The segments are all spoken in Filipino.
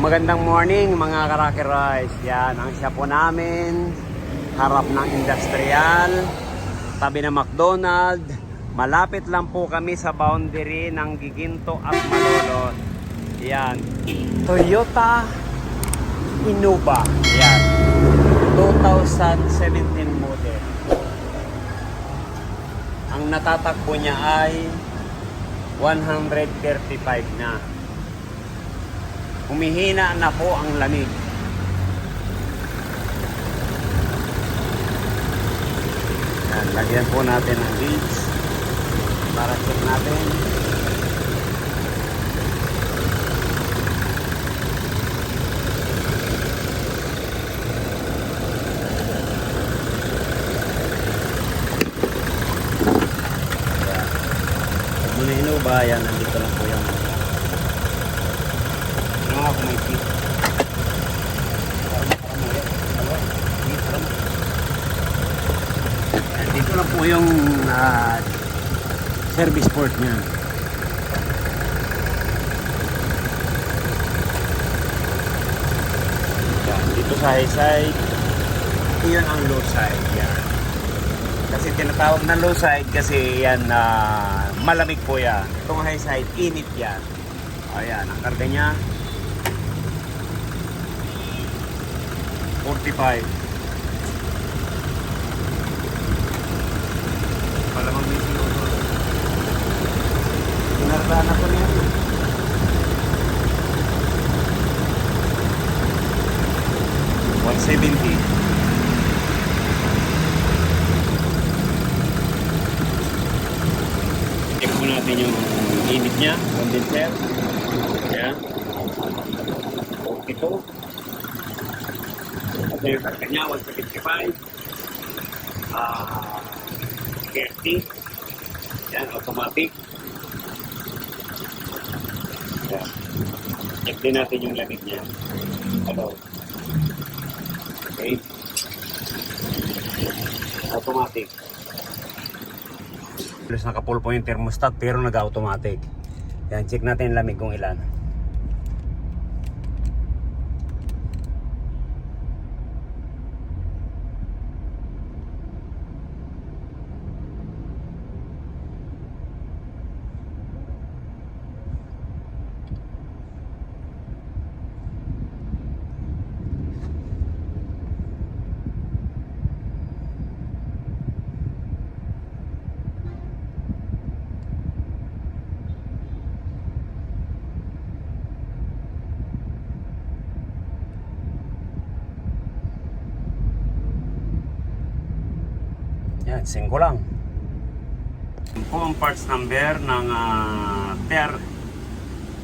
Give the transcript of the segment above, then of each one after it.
Magandang morning mga ka-Rocky Rice. Yan ang shop po namin. Harap ng industrial. Tabi ng McDonald. Malapit lang po kami sa boundary ng Giginto at Malolos. Yan. Toyota Innova. Yan. 2017 model. Ang natatakbo niya ay 135 na. Humihina na po ang lamig. Yan, lagyan po natin ng gauge para check natin. Muna Innova, yan, nandito na po yung mga kumikit. Dito lang po yung service port niya. Yan, dito sa high side, iyon ang low side. Yan. Kasi tinatawag na low side kasi yan malamig po yan. Itong high side, init yan. Ayan, ang karga niya 45. Palamang may sinunod. Pinardaan ako niya. 170. Check po natin yung init niya, condenser. Ayan. Ito. Ito yung karga niya, 175. 30. Yan, automatic. Yan. Check din natin yung lamig niya. Hello. Okay. Automatic. Plus naka-full po yung thermostat pero nag-automatic. Yan, check natin yung lamig kung ilan. Yan, 5 lang. Yan po ang parts number ng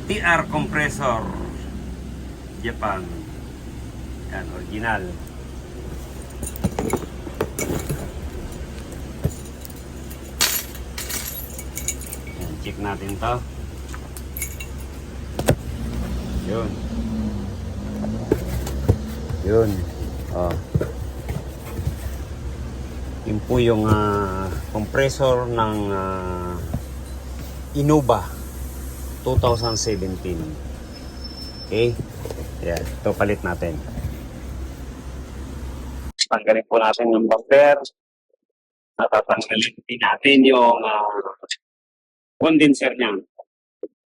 TR compressor Japan. Yan, original. Yan, check natin to. Yun. Yun. Oh. Yun po yung compressor ng Innova 2017. Okay? Yan. Ito palit natin. Tanggalin po natin yung bumper. Natatanggalin din natin yung condenser niya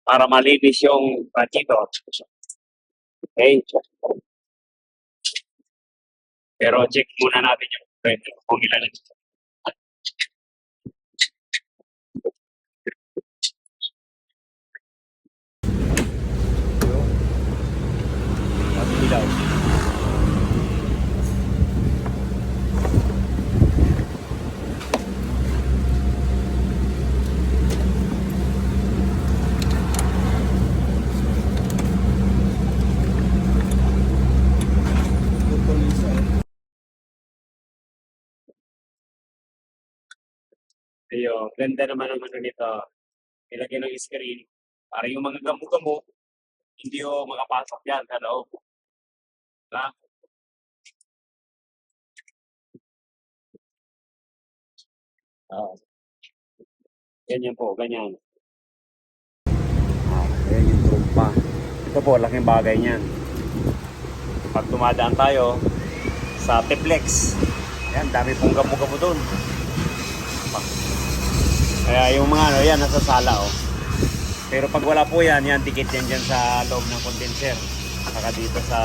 para malinis yung radiator. Okay? Pero check muna natin yung pressure kung ilan. Ilaw. Ayun, ganda naman ang ano nito. Ilagay ng screen para yung mga gamo-gamo hindi yung makapasok yan sa loob. Diba? Ganyan po, ganyan. Ayan yung trumpa. Ito po, laking bagay niyan. pag tumadaan tayo sa Teplex. Ayan, dami pong gamo-gamo doon. Kaya yung mga ano, yan, nasa sala, oh. Pero pag wala po yan, yan, tikit yan dyan sa loob ng condenser. Saka dito sa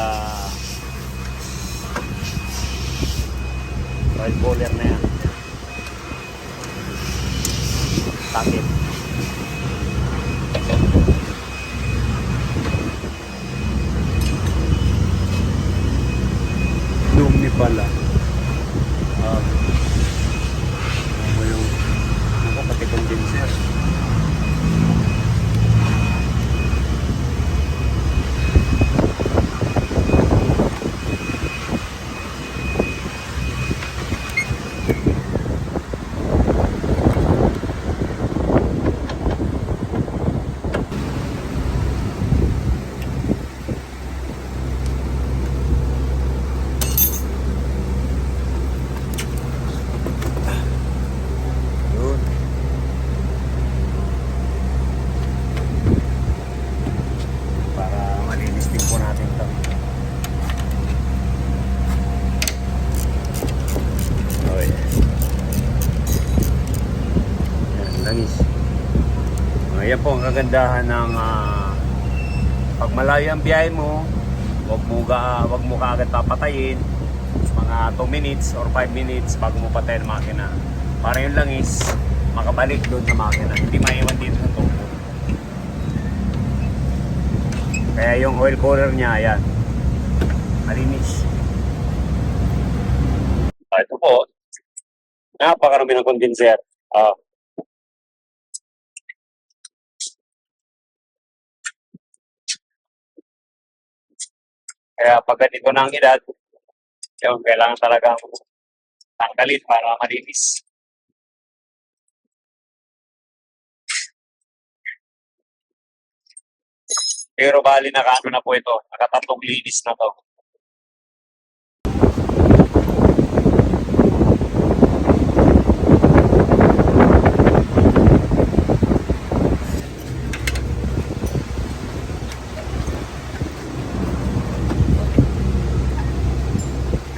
oil cooler na yan. Takip. Dumi pala. Ano yung ako pati condenser. Ayan po ang kagandahan ng pag malayo ang biyahe mo, wag mo kaagad papatayin. Mga 2 minutes or 5 minutes bago mo patayin ang makina. Para yung langis makabalik doon sa makina, hindi maiwan dito sa tubo. Kaya yung oil cooler niya, ayan, malinis. Ito po, napakarami ng condenser. Kaya pag ganito na ang edad, yun, kailangan talagang tanggalin para malinis. Pero bali nakaano na po ito, nakatatlong linis na to.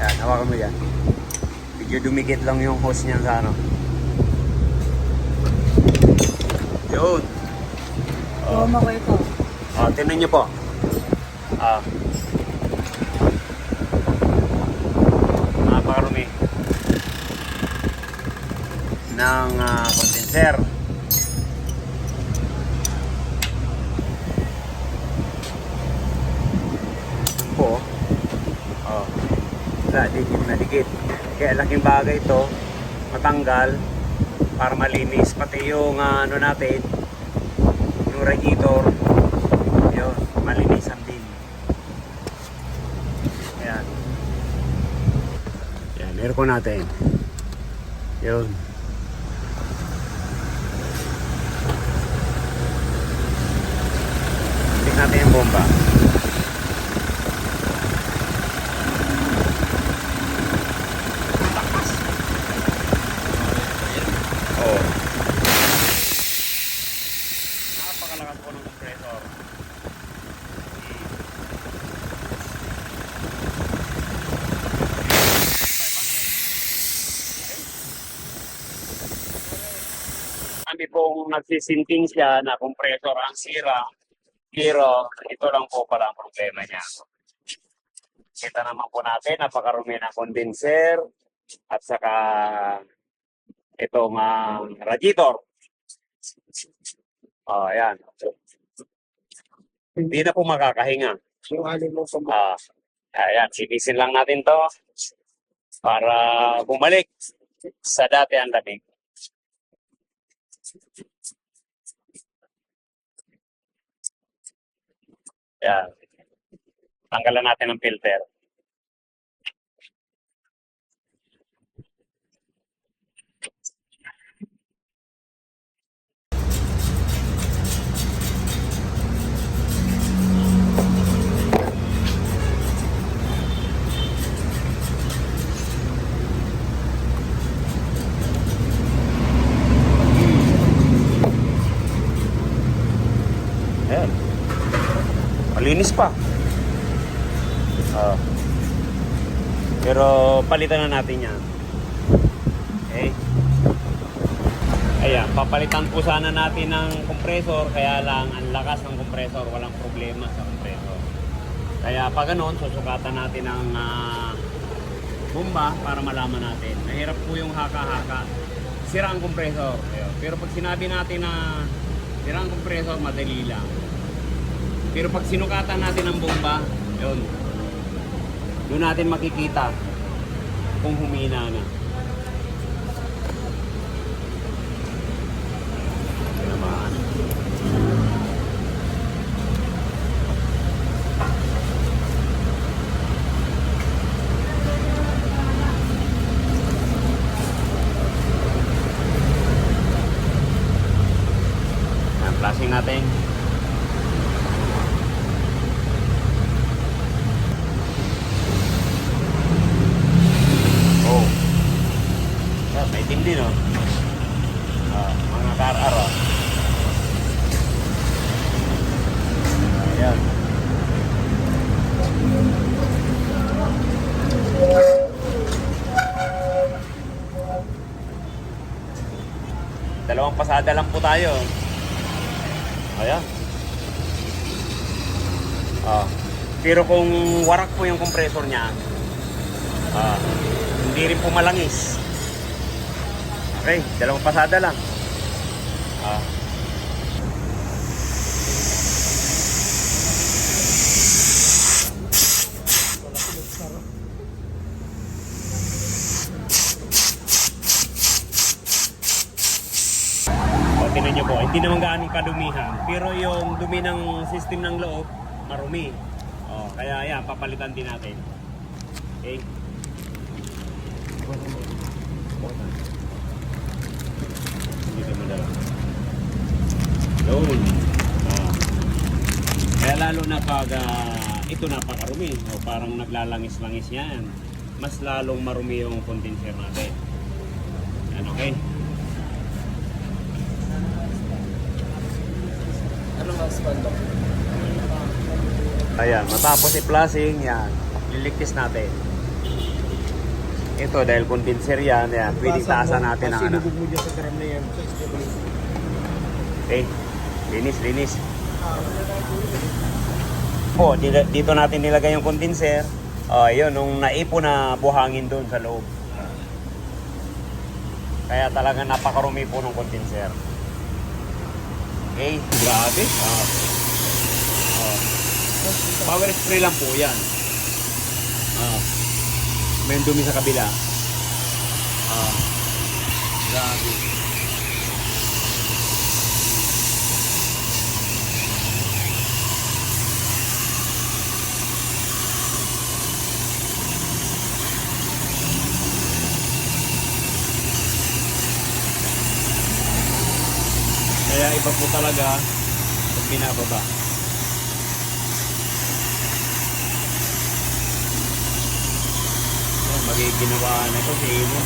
Yan, hawakan mo yan. Medyo dumikit lang yung hose niya sa ano. Yun. Toma ko ito. Tingnan niyo po. Napakarumi ng condenser. Po. Dikit na dikit. Kaya laking bagay ito, matanggal para malinis. Pati yung ano natin, yung radiator, yun, malinisan din. Ayan. Ayan, aircon natin. Yun. Tignan natin yung bomba. Napakalakas po ng compressor. Kami pong nagsisinting siya na compressor ang sira. Pero ito lang po pala ang problema niya. Kita naman po natin, napakarumi ng condenser at saka itong radiator. Ayan. Hindi na po makakahinga. Ayan, sinisin lang natin to para bumalik sa dati ang lamig. Ayan. Tanggalan natin ang filter. Ayan. Malinis pa. Pero palitan na natin yan. Okay. Ayan, papalitan po sana natin ng compressor, kaya lang ang lakas ng compressor, walang problema sa compressor. Kaya pag ganun, susukatan natin ang bomba para malaman natin. Mahirap po yung haka-haka. Sira ang compressor. Ayun. Pero pag sinabi natin na sira ang compressor, madali lang. Pero pag sinukatan natin ang bomba, yun, doon natin makikita kung humina na. Tinamaan. Yan, flashing natin. Oh. Yan, may tindi, no? Mga kar-ar, oh. Ayan. Dalawang pasada lang po tayo. Ayan. Pero kung warak po yung compressor niya, hindi rin po malangis. Okay, dalawang pasada lang. O, tingnan nyo po, hindi naman gaano kadumihan. Pero yung dumi ng system ng loob, marumi. Kaya yan, papalitan din natin. Okay. Hindi mo dala. Yun. Kaya lalo na pag ito napakarumi, o parang naglalangis-langis yan, mas lalong marumi yung condenser natin. Yan, okay. Ano mas bando? Ayan, matapos i-flushing, yan, liligtis natin. Ito, dahil condenser yan, pwedeng taasan natin ang ano. Sinubog mo dyan sa drum na yan. Okay, linis. Po, dito natin nilagay yung condenser. Yun, nung naipon na buhangin doon sa loob. Kaya talaga napakarumi po ng condenser. Okay, grabe. Power spray lang po yan. May dumi sa kabila. Grabe. Kaya iba po talaga pag binababa. Magiging ginawa na ito si Imo.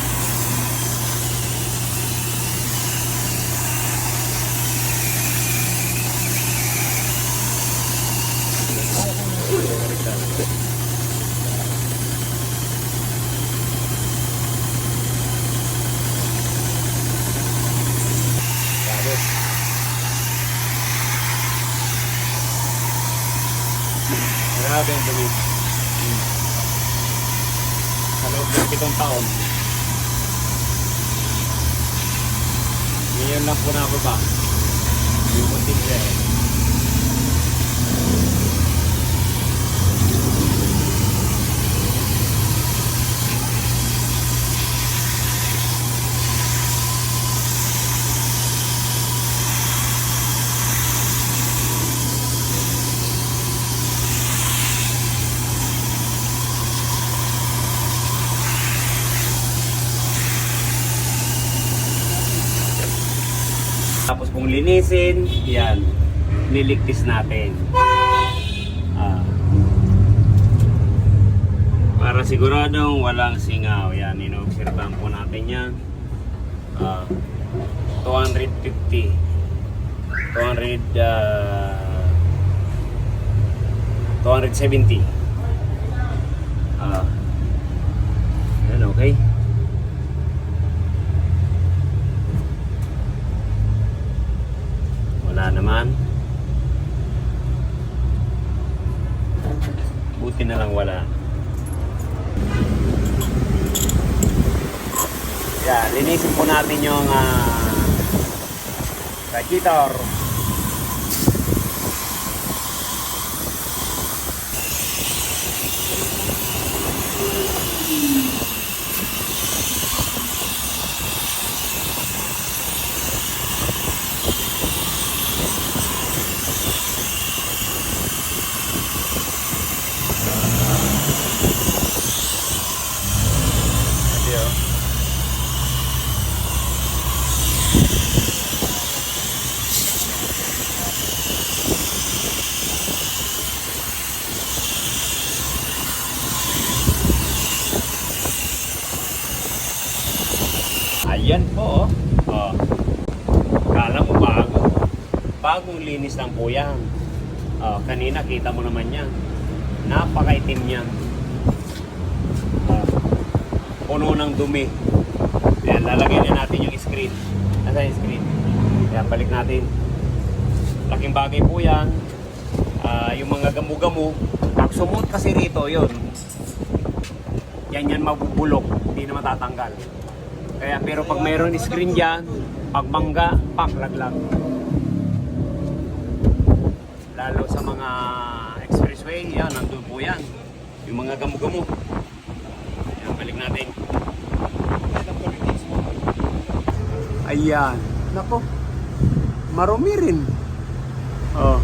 Grabe ang dumi. Sa loob ng 7 taon. Ngayon lang po nakababa. Yung munting siya. Tapos kung linisin, yan, niligtis natin. Para siguradong walang singaw. Yan, inoobserbahan po natin yan. 250. 270. Wala naman. Buti na lang wala. Yan, linisin po natin yung radiator. Ayan po, oh. Kala mo bago. Bagong linis lang po yan. Oh, kanina kita mo naman yan. Napakaitim yan. Oh. Puno ng dumi. Ayan, lalagyan na natin yung screen. Nasaan yung screen? Ayan, balik natin. Laking bagay po yan. Yung mga gamu-gamu, pag sumot kasi rito, yun. Yan mabubulok. Hindi na matatanggal. Kaya pero pag mayroon screen dyan, pag bangga, laglag. Lalo sa mga expressway, yan, nandun po yan. Yung mga gamu-gamu. Ayan, balik natin. Ayan. Nako. Marumi rin. Oh.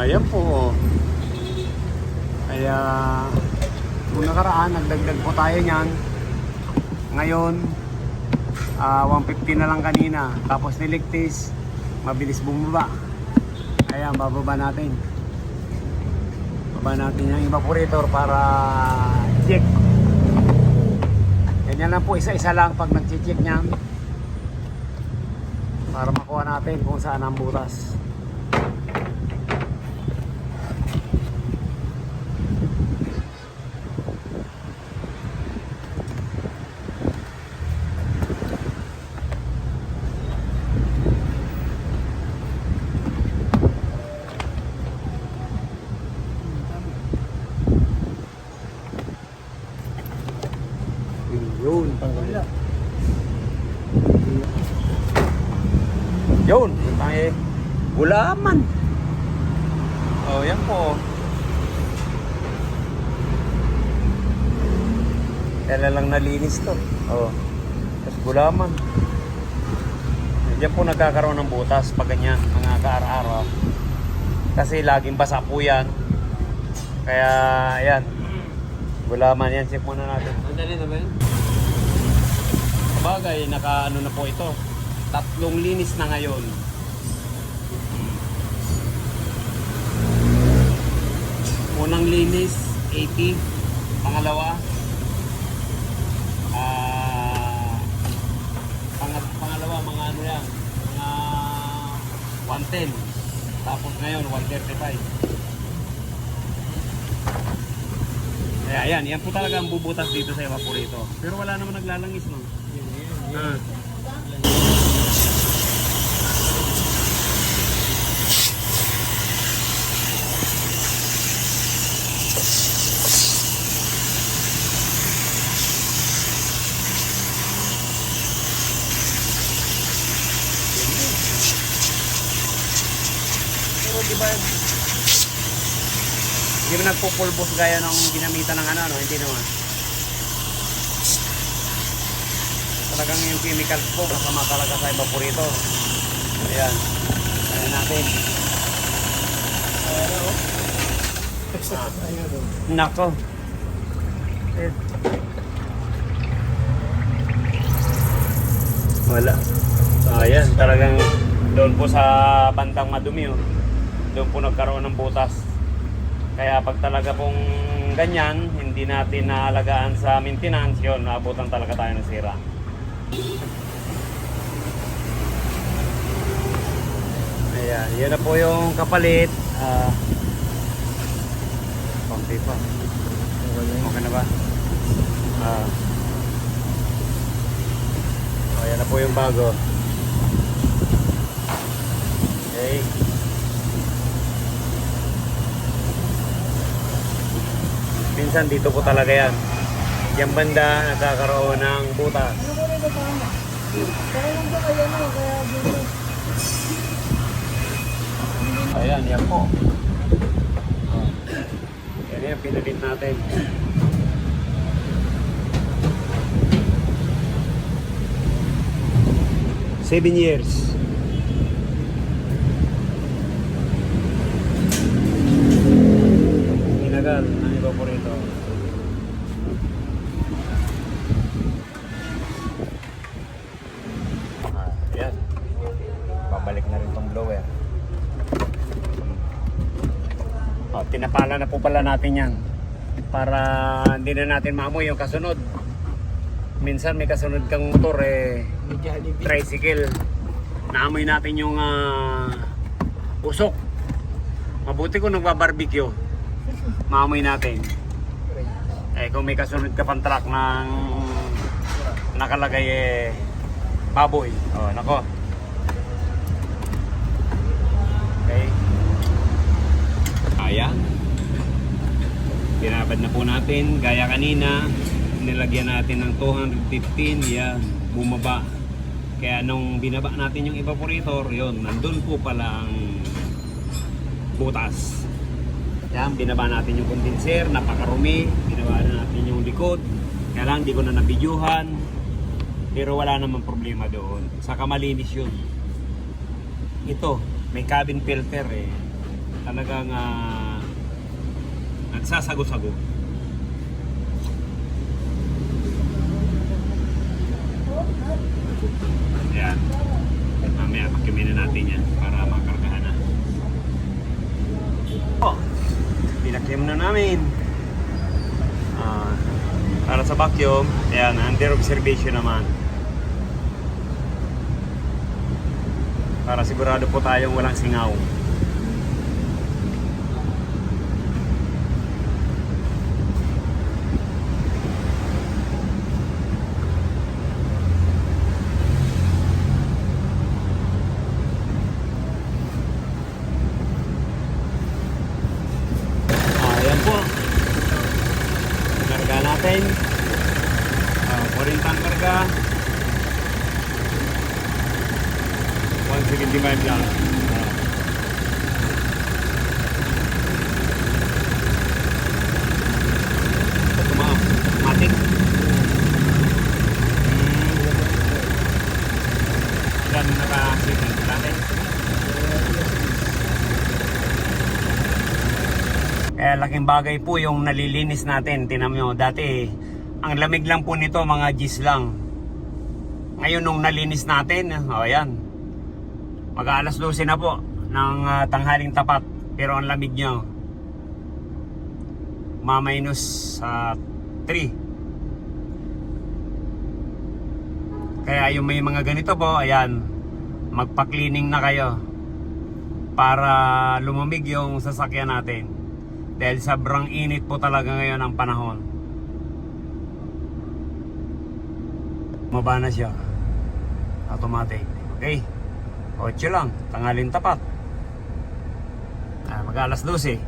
Ayan po. Oh. Kaya, kung nakaraan, nagdagdag po tayo niyan. Ngayon, 150 na lang kanina. Tapos niligtis, mabilis bumaba. Kaya bababa natin. Baba natin yung evaporator para check. Ganyan lang po, isa-isa lang pag nag-check niyan. Para makuha natin kung saan ang butas. Yun. Yun. Tayo. Gulaman. Oh, yan po. Kailan lang nalinis to. Oh. Tapos gulaman. Diyan po nagkakaroon ng butas pag ganyan, mga kaaraw-araw. Kasi laging basa po yan. Kaya, ayan. Gulaman yan. Check muna natin. Andali na ba yun? Bagay, naka ano na po ito. 3 linis na ngayon. Unang linis, 80. Pangalawa, pangalawa, mga ano yan, mga 110. Tapos ngayon, 135. Kaya ayan, yan po talaga ang bubutas dito sa evaporator. Pero wala naman naglalangis, no? Pero diba, hindi mo nagpupulbos gaya ng ginamitan ng ano, hindi naman. Talagang yung chemicals po kasama talaga sa evaporator. Ayan. Ayan natin. Ayan o. Nako. Wala. Ayan, talagang doon po sa bandang madumi, oh. Doon po nagkaroon ng butas. Kaya pag talaga pong ganyan, hindi natin naalagaan sa maintenance, yun, naabutan talaga tayo ng sira. Ayan, yun na po yung kapalit. Konti pa. Okay na ba? Ayan na po yung bago. minsan dito po talaga yan. Yung banda nagkakaroon ng butas. Ano ko rin tama? Kaya lang ba kaya no? Kaya dito. Ayan, yan po. Yan yan, pinalit natin. Seven years. Tinagal ng evaporator. Ayan. Babalik na rin tong blower. Tinapala na po pala natin yan para hindi na natin maamoy yung kasunod. Minsan may kasunod kang motor tricycle, naamoy natin yung usok. Mabuti kung nagbabarbecue, maamoy natin. Kung may kasunod ka pang truck ng nakalagay baboy, nako. Okay. Ayan. Binabad na po natin. Gaya kanina, nilagyan natin ng 215. Yan, bumaba. Kaya nung binaba natin yung evaporator, yun, nandun po pala ang butas. Yan, binaba natin yung condenser, napakarumi. Binaba na natin yung likod. Kaya lang, di ko na nabidyuhan. Pero wala namang problema doon. Saka malinis yun. Ito, may cabin filter talagang nagsasago-sago. Ayan. Mamaya pakimin na natin yan para makargahan na. Pinakim na namin. Para sa vacuum, ayan, under observation naman. Para sigurado po tayong walang singaw. Ayan po. Karga natin. 40 ang karga. 175 lang. Automatic. Ilan naka-signal natin? Kaya laking bagay po yung nalilinis natin. Tingnan nyo, dati ang lamig lang po nito, mga G's lang. Ngayon nung nalinis natin, ayan, mag-aalas 12 na po ng tanghaling tapat. Pero ang lamig nyo, ma-minus 3. Kaya yung may mga ganito po, ayan, magpa-cleaning na kayo para lumamig yung sasakyan natin. Dahil sobrang init po talaga ngayon ang panahon. Maba na siya. Automatic. Okay. 8 lang. Tanghalin tapat. Mag-alas 12.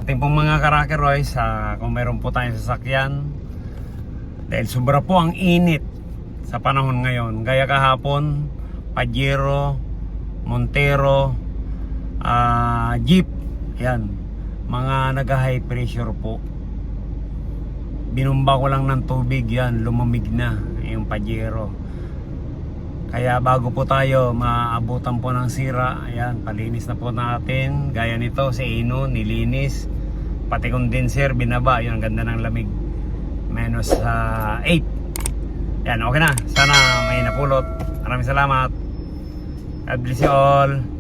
Ating pong mga Karaker Royce, kung mayroon po tayong sasakyan, dahil sobra po ang init sa panahon ngayon. Gaya kahapon, Pajero, Montero, Jeep. Yan. Mga nag-high pressure po. Binumba ko lang ng tubig, yan, lumamig na yung Pajero. Kaya bago po tayo maabutan po ng sira, ayan, palinis na po natin. Gaya nito, si Ino, nilinis. Pati condenser, binaba, yun, ang ganda ng lamig. Minus 8. Yan, okay na. Sana may napulot. Maraming salamat. God bless you all.